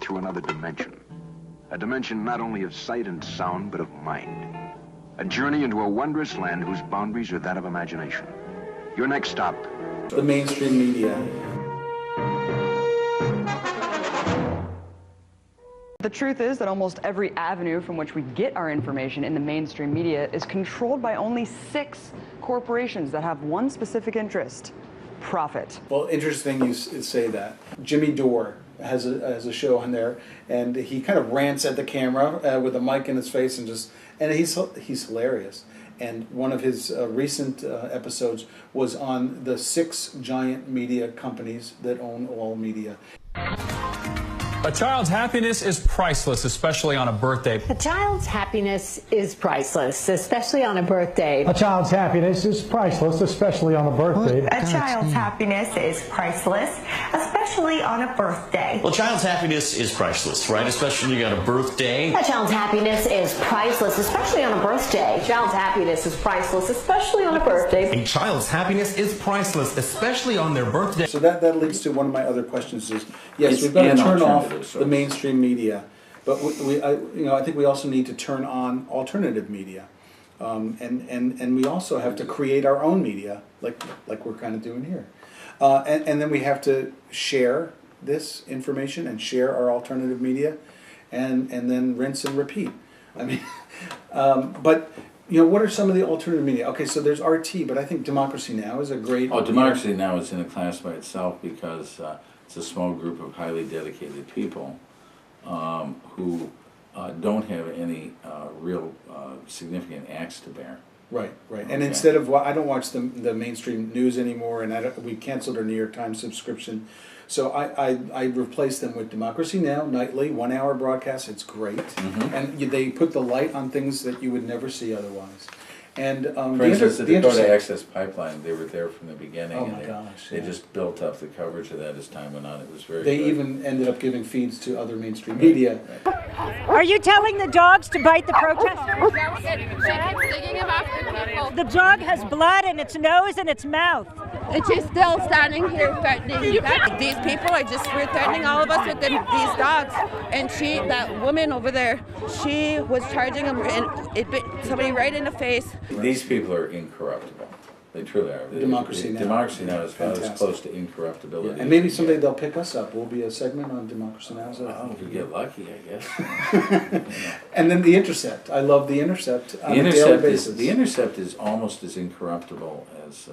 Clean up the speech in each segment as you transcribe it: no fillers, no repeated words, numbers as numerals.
to another dimension. A dimension not only of sight and sound, but of mind. A journey into a wondrous land whose boundaries are that of imagination. Your next stop. The mainstream media. The truth is that almost every avenue from which we get our information in the mainstream media is controlled by only 6 corporations that have one specific interest: profit. Well, interesting you say that. Jimmy Dore has a show on there, and he kind of rants at the camera with a mic in his face, and he's hilarious. And one of his recent episodes was on the 6 giant media companies that own all media. A child's happiness is priceless, especially on a birthday. A child's happiness is priceless, especially on a birthday. A child's happiness is priceless, especially on a birthday. A child's happiness is priceless, especially on a birthday. Well, a child's happiness is priceless, right? Especially on a birthday. A child's happiness is priceless, especially on a birthday. A child's happiness is priceless, especially on a birthday. A child's happiness is priceless, especially on their birthday. So that leads to one of my other questions is, yes, we've got to turn off the mainstream media, but I think we also need to turn on alternative media, and we also have to create our own media, like we're kind of doing here, and then we have to share this information and share our alternative media, and then rinse and repeat. I mean, but what are some of the alternative media? Okay, so there's RT, but I think Democracy Now! Is a great. Oh, Democracy Now! Is in a class by itself because it's a small group of highly dedicated people who don't have any real significant axe to bear. Right. And instead of, I don't watch the mainstream news anymore, and we canceled our New York Times subscription. So I replaced them with Democracy Now! Nightly, 1-hour broadcast. It's great. Mm-hmm. And they put the light on things that you would never see otherwise. And for instance, the Dakota Access Pipeline, they were there from the beginning. Oh my gosh! They just built up the coverage of that as time went on. It was very. They good. Even ended up giving feeds to other mainstream media. Right. Are you telling the dogs to bite the protesters? The dog has blood in its nose and its mouth. And she's still standing here threatening. These people are just threatening all of us with these dogs. And that woman over there, she was charging them, and it bit somebody right in the face. These people are incorruptible. They truly are. Democracy Now! Democracy Now! Is about as close to incorruptibility. Yeah. And maybe someday they'll pick us up. We'll be a segment on Democracy Now! If we get lucky, I guess. And then The Intercept. I love The Intercept on a daily basis. The Intercept is almost as incorruptible as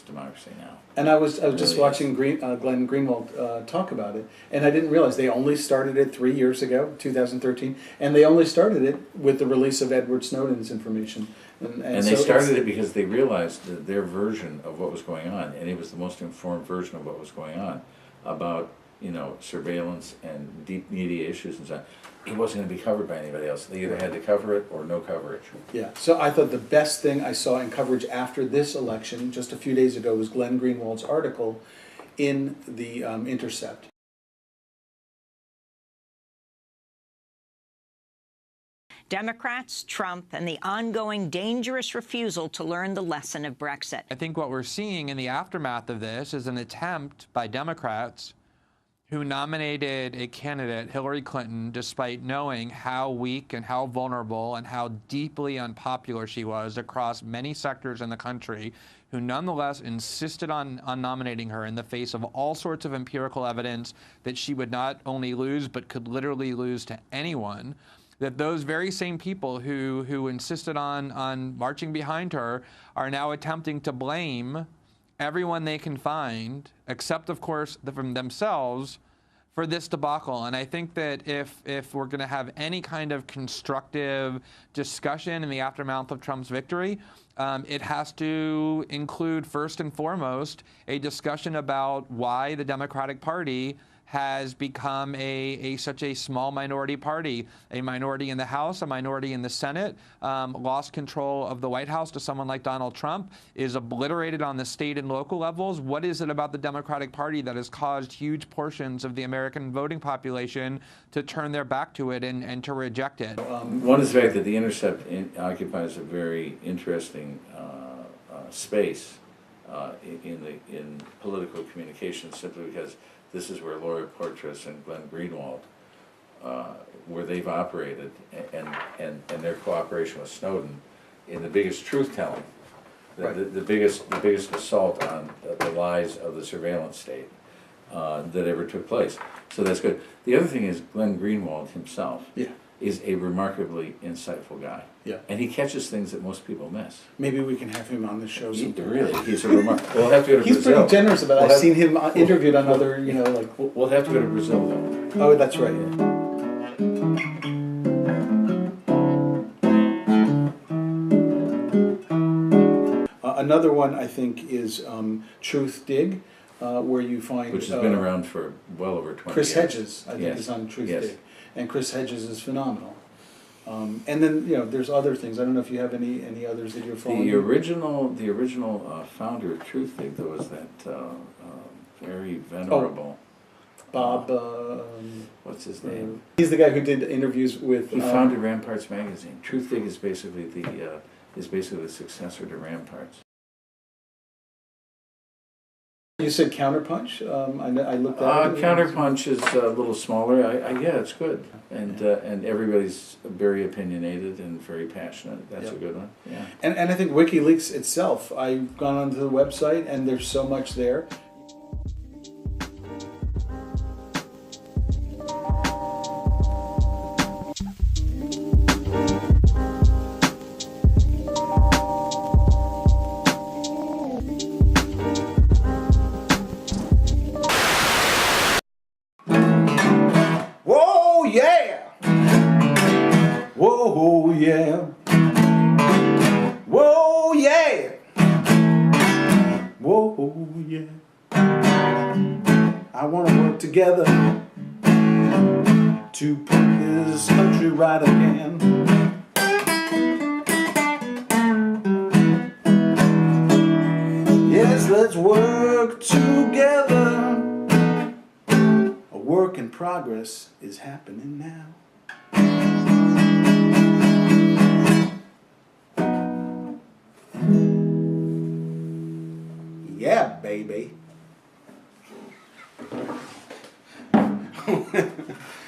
Democracy Now! And I was just watching Glenn Greenwald talk about it, and I didn't realize they only started it 3 years ago, 2013, and they only started it with the release of Edward Snowden's information. And they started it because they realized that their version of what was going on, and it was the most informed version of what was going on, about surveillance and deep media issues and so on. It wasn't going to be covered by anybody else. They either had to cover it or no coverage. Yeah, so I thought the best thing I saw in coverage after this election, just a few days ago, was Glenn Greenwald's article in the Intercept. Democrats, Trump, and the ongoing dangerous refusal to learn the lesson of Brexit. I think what we're seeing in the aftermath of this is an attempt by Democrats who nominated a candidate, Hillary Clinton, despite knowing how weak and how vulnerable and how deeply unpopular she was across many sectors in the country, who nonetheless insisted on nominating her in the face of all sorts of empirical evidence that she would not only lose, but could literally lose to anyone. That those very same people who insisted on marching behind her are now attempting to blame everyone they can find, except, of course, from themselves, for this debacle. And I think that if we're going to have any kind of constructive discussion in the aftermath of Trump's victory, it has to include, first and foremost, a discussion about why the Democratic Party has become such a small minority party, a minority in the House, a minority in the Senate, lost control of the White House to someone like Donald Trump, is obliterated on the state and local levels. What is it about the Democratic Party that has caused huge portions of the American voting population to turn their back to it and to reject it? One is the fact that The Intercept occupies a very interesting space in political communication, simply because this is where Laura Poitras and Glenn Greenwald where they've operated and their cooperation with Snowden in the biggest truth-telling, the biggest assault on the lies of the surveillance state that ever took place. So that's good. The other thing is Glenn Greenwald himself is a remarkably insightful guy. Yeah. And he catches things that most people miss. Maybe we can have him on the show sometime. Really, he's a remarkable. We'll have to go to He's Brazil. pretty generous about it. I've seen him interviewed on other, you know, like... We'll have to go to Brazil, though. Oh, that's right. Another one, I think, is TruthDig, where you find... Which has been around for well over 20 Chris years. Hedges, I think, is on TruthDig. And Chris Hedges is phenomenal. And then, you know, there's other things. I don't know if you have any others that you're following. The original founder of TruthDig, there was that very venerable... Bob... what's his name? He's the guy who did interviews with... He founded Ramparts magazine. TruthDig is basically the successor to Ramparts. You said Counterpunch? I looked at it. Counterpunch is a little smaller. Yeah, it's good, and everybody's very opinionated and very passionate. That's a good one. Yeah. And I think WikiLeaks itself. I've gone onto the website, and there's so much there. Whoa, yeah! Whoa, yeah! Whoa, yeah! Whoa, yeah! I want to work together to put this country right again. Yes, let's work together. A work in progress is happening now. Yeah, baby.